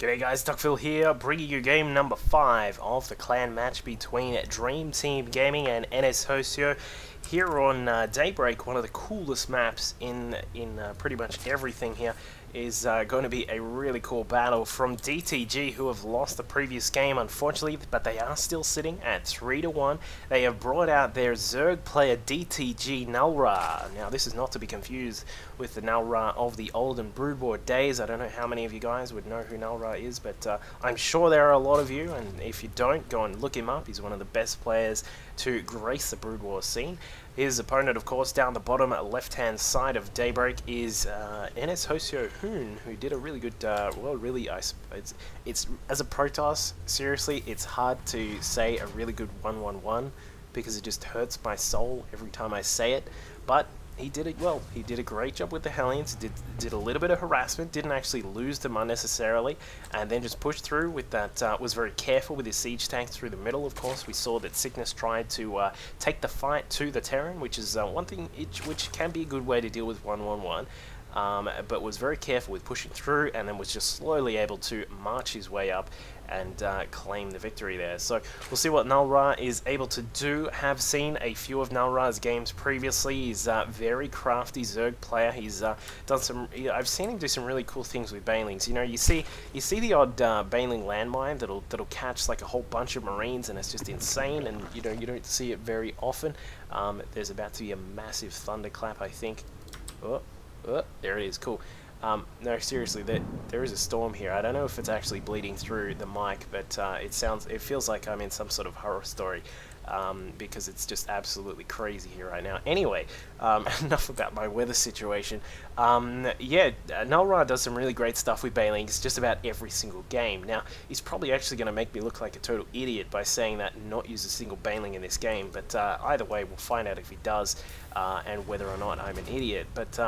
G'day guys, Duckville here, bringing you game number 5 of the clan match between Dream Team Gaming and NS Hostio here on Daybreak. One of the coolest maps in pretty much everything here is going to be a really cool battle from dtG, who have lost the previous game unfortunately, but they are still sitting at 3-1. They have brought out their Zerg player dtGNalrA. Now this is not to be confused with the NalrA of the olden Brood War days. I don't know how many of you guys would know who NalrA is, but I'm sure there are a lot of you, and if you don't, go and look him up. He's one of the best players to grace the Brood War scene. His opponent, of course, down the bottom left-hand side of Daybreak is NS Hostio Hoon, who did a really good, well, really, it's as a Protoss, seriously, it's hard to say a really good 1-1-1 because it just hurts my soul every time I say it, but he did it well. He did a great job with the Hellions, did a little bit of harassment, didn't actually lose them unnecessarily, and then just pushed through with that, was very careful with his siege tanks through the middle. Of course, we saw that Sickness tried to take the fight to the Terran, which is one thing which can be a good way to deal with 1-1-1. But was very careful with pushing through, and then was just slowly able to march his way up and claim the victory there. So we'll see what NalrA is able to do. Have seen a few of NalrA's games previously. He's a very crafty Zerg player. He's done some. I've seen him do some really cool things with banelings. You know, you see the odd baneling landmine that'll catch like a whole bunch of Marines, and it's just insane. And you don't see it very often. There's about to be a massive thunderclap, I think. Oh, there it is. Cool. No, seriously, there is a storm here. I don't know if it's actually bleeding through the mic, but it feels like I'm in some sort of horror story, because it's just absolutely crazy here right now. Anyway, enough about my weather situation. Yeah, NalrA does some really great stuff with banelings just about every single game. Now, he's probably actually going to make me look like a total idiot by saying that not use a single baneling in this game, but either way, we'll find out if he does, and whether or not I'm an idiot. But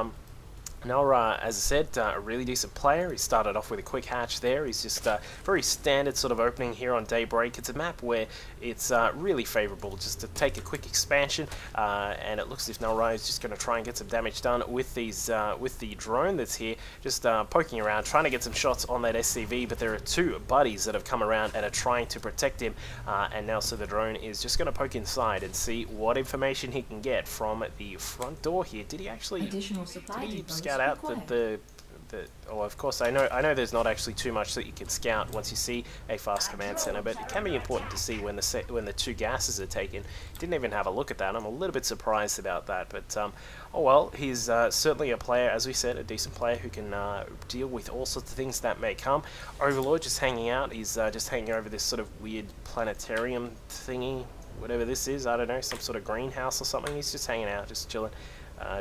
NalrA, as I said, a really decent player. He started off with a quick hatch there. He's just very standard sort of opening here on Daybreak. It's a map where it's really favourable just to take a quick expansion, and it looks as if NalrA is just going to try and get some damage done with these with the drone that's here, just poking around, trying to get some shots on that SCV. But there are two buddies that have come around and are trying to protect him, and now so the drone is just going to poke inside and see what information he can get from the front door here. Did he actually? Additional supply scout out oh, of course, I know there's not actually too much that you can scout once you see a fast command center, but it can be important to see when the two gases are taken. Didn't even have a look at that. I'm a little bit surprised about that, but oh well, he's certainly a player, as we said, a decent player who can deal with all sorts of things that may come. Overlord just hanging out. He's just hanging over this sort of weird planetarium thingy, whatever this is. I don't know, some sort of greenhouse or something. He's just hanging out, just chilling.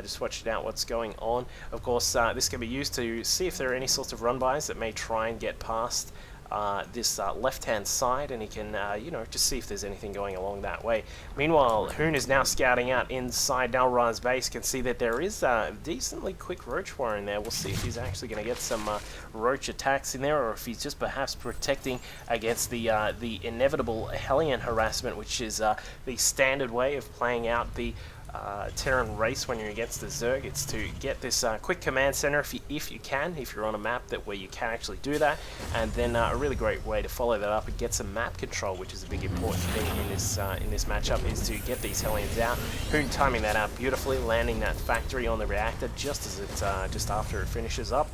Just watching out what's going on. Of course, this can be used to see if there are any sorts of run-bys that may try and get past this left-hand side, and he can, you know, just see if there's anything going along that way. Meanwhile, Hoon is now scouting out inside NalrA's base. Can see that there is a decently quick roach war in there. We'll see if he's actually going to get some roach attacks in there, or if he's just perhaps protecting against the inevitable Hellion harassment, which is the standard way of playing out the Terran race when you're against the Zerg. It's to get this quick command center if you can, if you're on a map where you can actually do that, and then a really great way to follow that up and get some map control, which is a big important thing in this matchup, is to get these Hellions out. Hoon timing that out beautifully, landing that factory on the reactor just as it just after it finishes up.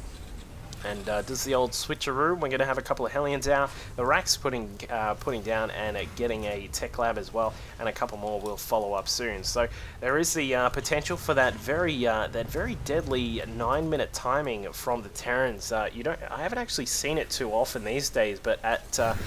And does the old switcheroo. We're going to have a couple of Hellions out. The Rack's putting down and getting a tech lab as well, and a couple more will follow up soon. So there is the potential for that very deadly 9-minute timing from the Terrans. I haven't actually seen it too often these days, but at a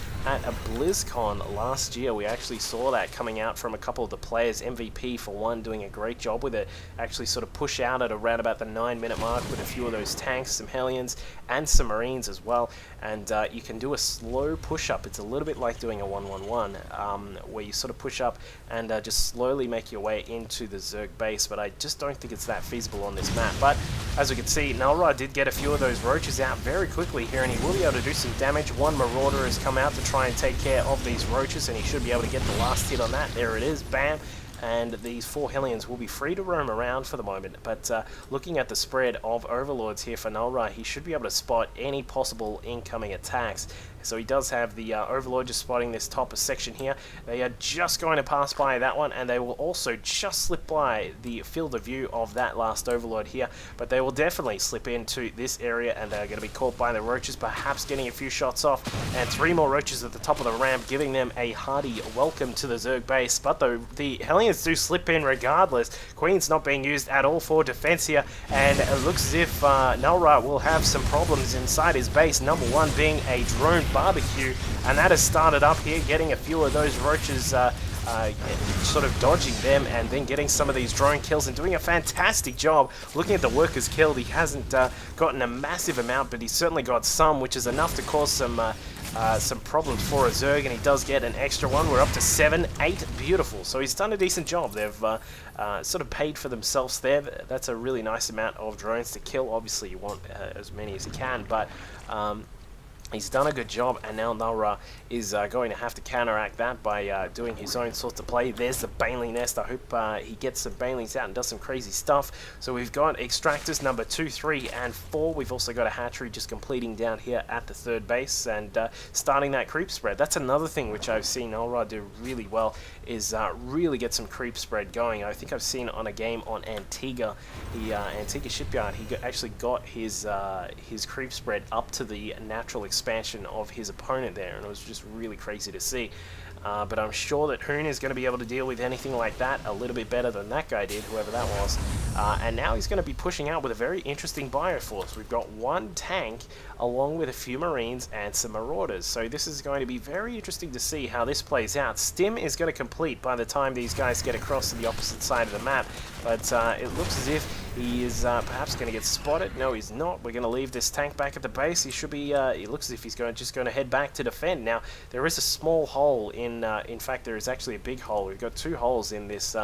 BlizzCon last year, we actually saw that coming out from a couple of the players. MVP for one, doing a great job with it. Actually, sort of push out at around about the 9-minute mark with a few of those tanks, some Hellions, and some Marines as well, and you can do a slow push-up. It's a little bit like doing a 1-1-1, where you sort of push up and just slowly make your way into the Zerg base, but I just don't think it's that feasible on this map. But as we can see, NalrA did get a few of those roaches out very quickly here, and he will be able to do some damage. One Marauder has come out to try and take care of these roaches, and he should be able to get the last hit on that. There it is, bam. and these 4 Hellions will be free to roam around for the moment. But looking at the spread of Overlords here for NalrA, he should be able to spot any possible incoming attacks. So he does have the Overlord just spotting this top section here. They are just going to pass by that one, and they will also just slip by the field of view of that last Overlord here. But they will definitely slip into this area, and they're going to be caught by the Roaches, perhaps getting a few shots off. And 3 more Roaches at the top of the ramp, giving them a hearty welcome to the Zerg base. But the Hellions do slip in regardless. Queen's not being used at all for defense here, and it looks as if NalrA will have some problems inside his base. Number 1 being a drone barbecue, and that has started up here, getting a few of those Roaches sort of dodging them, and then getting some of these drone kills and doing a fantastic job. Looking at the workers killed, he hasn't gotten a massive amount, but he's certainly got some, which is enough to cause some problems for a Zerg, and he does get an extra one. We're up to 7, 8, beautiful. So he's done a decent job. They've sort of paid for themselves there. That's a really nice amount of drones to kill. Obviously you want as many as you can, but he's done a good job, and now NalrA is going to have to counteract that by doing his own sorts of play. There's the Baneling Nest. I hope he gets some Banelings out and does some crazy stuff. So we've got Extractors number 2, 3, and 4. We've also got a hatchery just completing down here at the 3rd base and starting that creep spread. That's another thing which I've seen NalrA do really well, is really get some creep spread going. I think I've seen on a game on Antigua, the Antigua Shipyard, he actually got his creep spread up to the natural expansion of his opponent there, and it was just really crazy to see. But I'm sure that Hoon is going to be able to deal with anything like that a little bit better than that guy did, whoever that was. And now he's going to be pushing out with a very interesting bioforce. We've got 1 tank along with a few Marines and some Marauders. So this is going to be very interesting to see how this plays out. Stim is going to complete by the time these guys get across to the opposite side of the map. But it looks as if he is perhaps going to get spotted. No, he's not. We're going to leave this tank back at the base. He should be, it looks as if he's just going to head back to defend. Now, there is a small hole in fact, there is actually a big hole. We've got 2 holes in this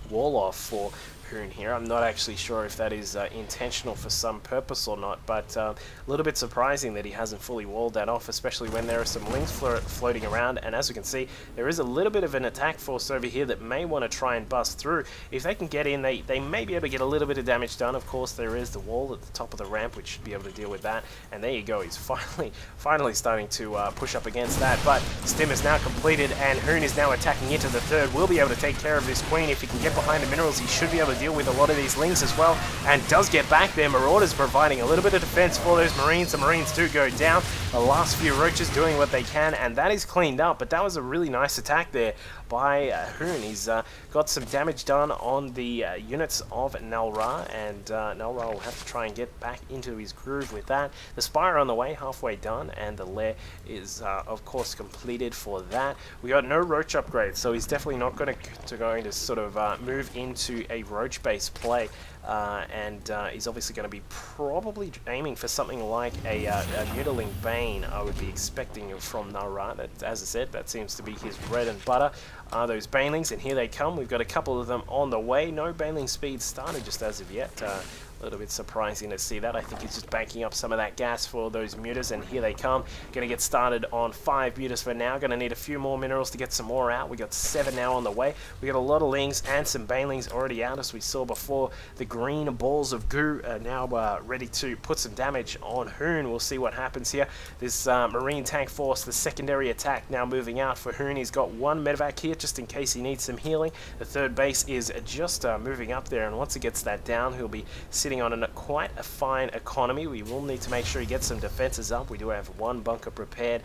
wall off for Hoon here. I'm not actually sure if that is intentional for some purpose or not, but a little bit surprising that he hasn't fully walled that off, especially when there are some lings floating around. And as we can see, there is a little bit of an attack force over here that may want to try and bust through. If they can get in, they may be able to get a little bit of damage done. Of course, there is the wall at the top of the ramp, which should be able to deal with that. And there you go, he's finally starting to push up against that. But Stim is now completed, and Hoon is now attacking into the 3rd. Will be able to take care of this Queen. If he can get behind the minerals, he should be able to deal with a lot of these lings as well, and does get back there. Marauders providing a little bit of defense for those Marines. The Marines do go down. The last few Roaches doing what they can, and that is cleaned up. But that was a really nice attack there by Hoon. He's got some damage done on the units of NalrA, and NalrA will have to try and get back into his groove with that. The Spire on the way, halfway done, and the Lair is of course completed for that. We got no Roach upgrades, so he's definitely not going to sort of move into a Roach based play. And he's obviously going to be probably aiming for something like a Mutiling Bane, I would be expecting from NalrA. That, as I said, that seems to be his bread and butter, are those Banelings, and here they come. We've got a couple of them on the way. No Baneling speed started just as of yet. A little bit surprising to see that. I think he's just banking up some of that gas for those mutas, and here they come. Going to get started on 5 mutas for now. Going to need a few more minerals to get some more out. We got 7 now on the way. We got a lot of lings and some banelings already out, as we saw before. The green balls of goo are now ready to put some damage on Hoon. We'll see what happens here. This Marine tank force, the secondary attack now moving out for Hoon. He's got 1 medevac here just in case he needs some healing. The 3rd base is just moving up there, and once he gets that down, he'll be sitting on quite a fine economy. We will need to make sure he gets some defenses up. We do have 1 bunker prepared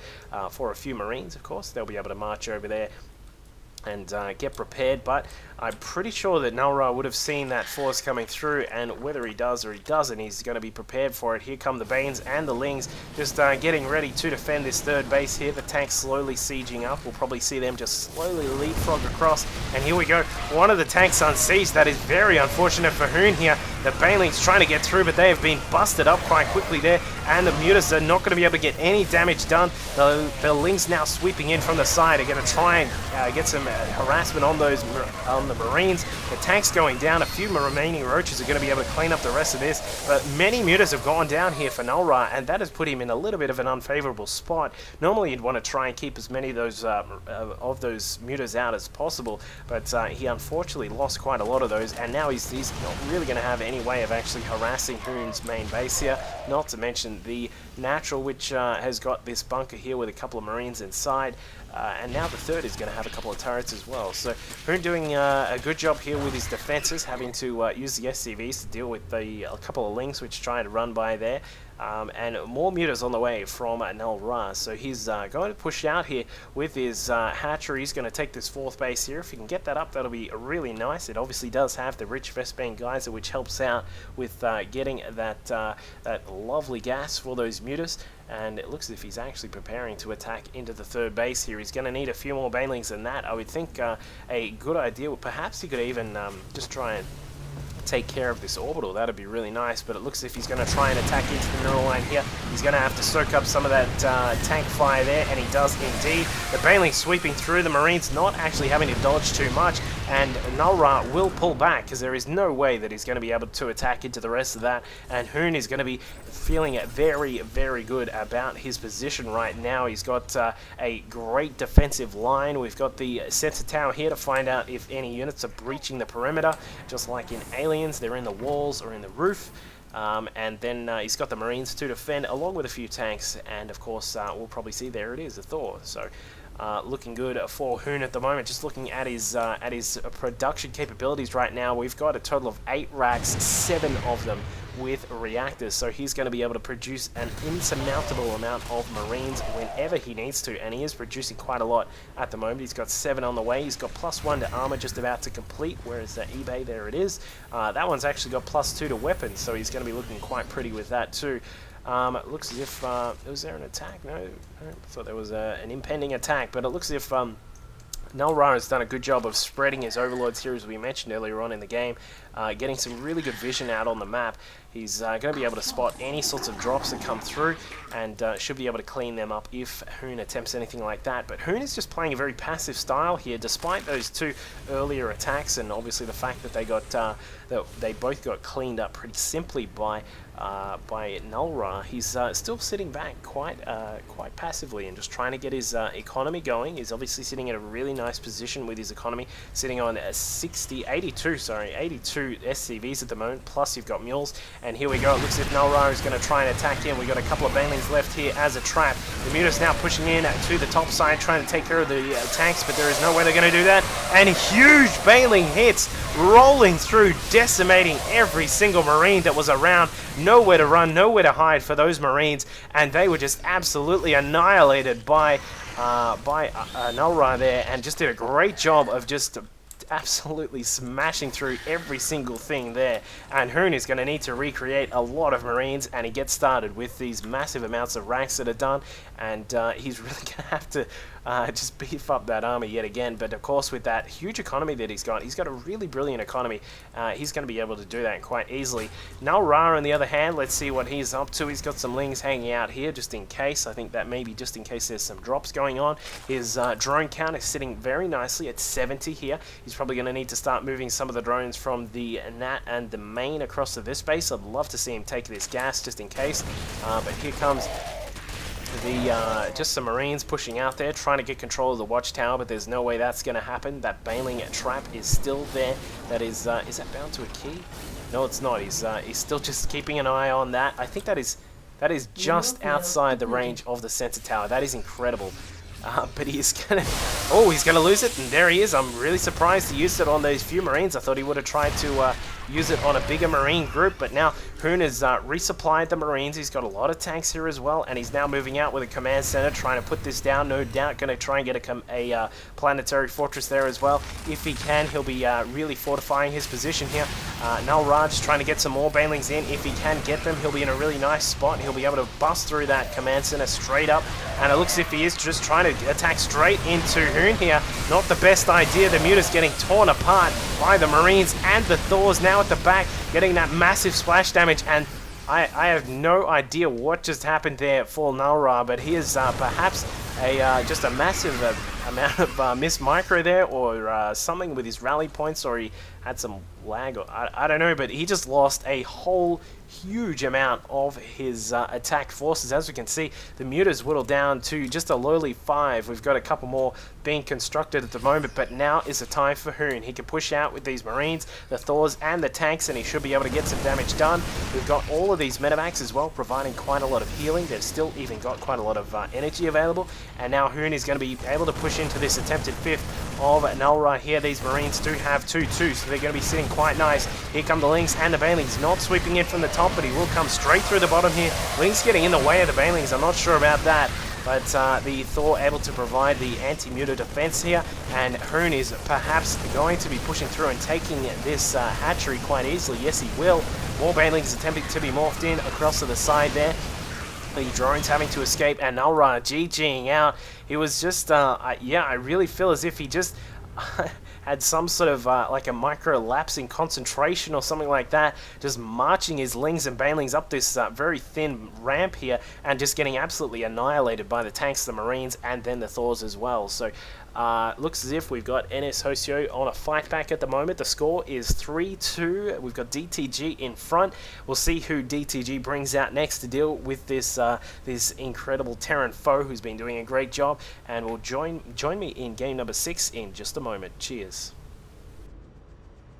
for a few Marines, of course. They'll be able to march over there and get prepared, but I'm pretty sure that NalrA would have seen that force coming through, and whether he does or he doesn't, he's going to be prepared for it. Here come the Banes and the Lings, just getting ready to defend this 3rd base here. The tanks slowly sieging up. We'll probably see them just slowly leapfrog across, and here we go. One of the tanks unsieged. That is very unfortunate for Hoon here. The Banelings trying to get through, but they have been busted up quite quickly there, and the mutas are not going to be able to get any damage done. The Lings now sweeping in from the side are going to try and get some harassment on the Marines. The tank's going down. A few remaining roaches are going to be able to clean up the rest of this, but many mutas have gone down here for dtGNalrA, and that has put him in a little bit of an unfavorable spot. Normally you'd want to try and keep as many of those mutas out as possible, but he unfortunately lost quite a lot of those, and now he's not really going to have any way of actually harassing Hoon's main base here, not to mention the natural, which has got this bunker here with a couple of Marines inside, and now the third is going to have a couple of turrets as well. So Hoon doing a good job here with his defenses, having to use the SCVs to deal with a couple of links which try to run by there. And more mutas on the way from dtGNalrA. So he's going to push out here with his hatchery. He's going to take this fourth base here. If he can get that up, that'll be really nice. It obviously does have the rich Vespene geyser, which helps out with getting that lovely gas for those mutas. And it looks as if he's actually preparing to attack into the third base here. He's going to need a few more banelings than that. I would think a good idea, perhaps he could even just try and take care of this orbital. That'd be really nice, but it looks as if he's going to try and attack into the mineral line here. He's going to have to soak up some of that tank fire there, and he does indeed. The baneling sweeping through, the Marines not actually having to dodge too much, and dtGNalrA will pull back because there is no way that he's going to be able to attack into the rest of that, and Hoon is going to be feeling very, very good about his position right now. He's got a great defensive line. We've got the sensor tower here to find out if any units are breaching the perimeter, just like in Aliens. They're in the walls or in the roof. And then he's got the Marines to defend, along with a few tanks, and of course we'll probably see, there it is, the Thor. So looking good for Hoon at the moment. Just looking at his production capabilities right now, we've got a total of 8 racks, 7 of them with reactors, so he's going to be able to produce an insurmountable amount of Marines whenever he needs to, and he is producing quite a lot at the moment. He's got 7 on the way. He's got +1 to armor just about to complete, whereas the eBay, there it is. That one's actually got +2 to weapons, so he's going to be looking quite pretty with that too. It looks as if, was there an attack? No, I thought there was an impending attack, but it looks as if dtGNalrA has done a good job of spreading his overlords here, as we mentioned earlier on in the game, getting some really good vision out on the map. He's going to be able to spot any sorts of drops that come through, and should be able to clean them up if Hoon attempts anything like that. But Hoon is just playing a very passive style here, despite those 2 earlier attacks, and obviously the fact that they both got cleaned up pretty simply by dtGNalrA. He's still sitting back quite passively and just trying to get his economy going. He's obviously sitting in a really nice position with his economy, sitting on 82 SCVs at the moment, plus you've got mules. And here we go. It looks as if dtGNalrA is going to try and attack him. We've got a couple of banelings left here as a trap. The mutas now pushing in to the top side, trying to take care of the tanks, but there is no way they're going to do that. And huge baneling hits rolling through, decimating every single Marine that was around. Nowhere to run, nowhere to hide for those Marines, and they were just absolutely annihilated by dtGNalrA there, and just did a great job of just absolutely smashing through every single thing there. And Hoon is going to need to recreate a lot of Marines, and he gets started with these massive amounts of racks that are done, and he's really going to have to just beef up that army yet again. But of course, with that huge economy that he's got a really brilliant economy. He's going to be able to do that quite easily. dtGNalrA, on the other hand, let's see what he's up to. He's got some lings hanging out here just in case. I think that maybe just in case there's some drops going on. His drone count is sitting very nicely at 70 here. He's probably going to need to start moving some of the drones from the Nat and the main across to this base. I'd love to see him take this gas just in case. But here comes just some Marines pushing out there, trying to get control of the watchtower, but there's no way that's going to happen. That baneling trap is still there. That is that bound to a key? No, it's not. He's still just keeping an eye on that. I think that is just outside the range of the sensor tower. That is incredible. But he's gonna lose it, and there he is. I'm really surprised he used it on those few Marines. I thought he would have tried to use it on a bigger Marine group, but now Hoon has resupplied the Marines. He's got a lot of tanks here as well, and he's now moving out with a command center, trying to put this down. No doubt going to try and get a planetary fortress there as well. If he can, he'll be really fortifying his position here. dtGNalrA just trying to get some more banelings in. If he can get them, he'll be in a really nice spot. He'll be able to bust through that command center straight up, and it looks as if he is just trying to attack straight into Hoon here. Not the best idea. The muta's getting torn apart by the Marines, and the Thors now at the back getting that massive splash damage, and I have no idea what just happened there for dtGNalrA, but he is perhaps just a massive amount of missed micro there, or something with his rally points, or he had some lag, or I don't know, but he just lost a whole huge amount of his attack forces. As we can see, the muters whittled down to just a lowly 5. We've got a couple more being constructed at the moment, but now is the time for Hoon. He can push out with these Marines, the Thors, and the tanks, and he should be able to get some damage done. We've got all of these medevacs as well, providing quite a lot of healing. They've still even got quite a lot of energy available, and now Hoon is going to be able to push into this attempted 5th of dtGNalrA here. These Marines do have 2-2, so they're going to be sitting quite nice. Here come the Lings and the Banelings, not sweeping in from the top, but he will come straight through the bottom here. Lings getting in the way of the Banelings, I'm not sure about that. But the Thor able to provide the anti-muter defense here, and Hoon is perhaps going to be pushing through and taking this hatchery quite easily. Yes, he will. More Banelings attempting to be morphed in across to the side there. The drones having to escape, and dtGNalrA GGing out. He was just, yeah, I really feel as if he just had some sort of like a micro lapse in concentration or something like that, just marching his Lings and Banelings up this very thin ramp here, and just getting absolutely annihilated by the tanks, the Marines, and then the Thors as well. So looks as if we've got NS Hosio on a fight back at the moment. The score is 3-2. We've got dtG in front. We'll see who dtG brings out next to deal with this this incredible Terran foe who's been doing a great job, and will join me in game number 6 in just a moment. Cheers.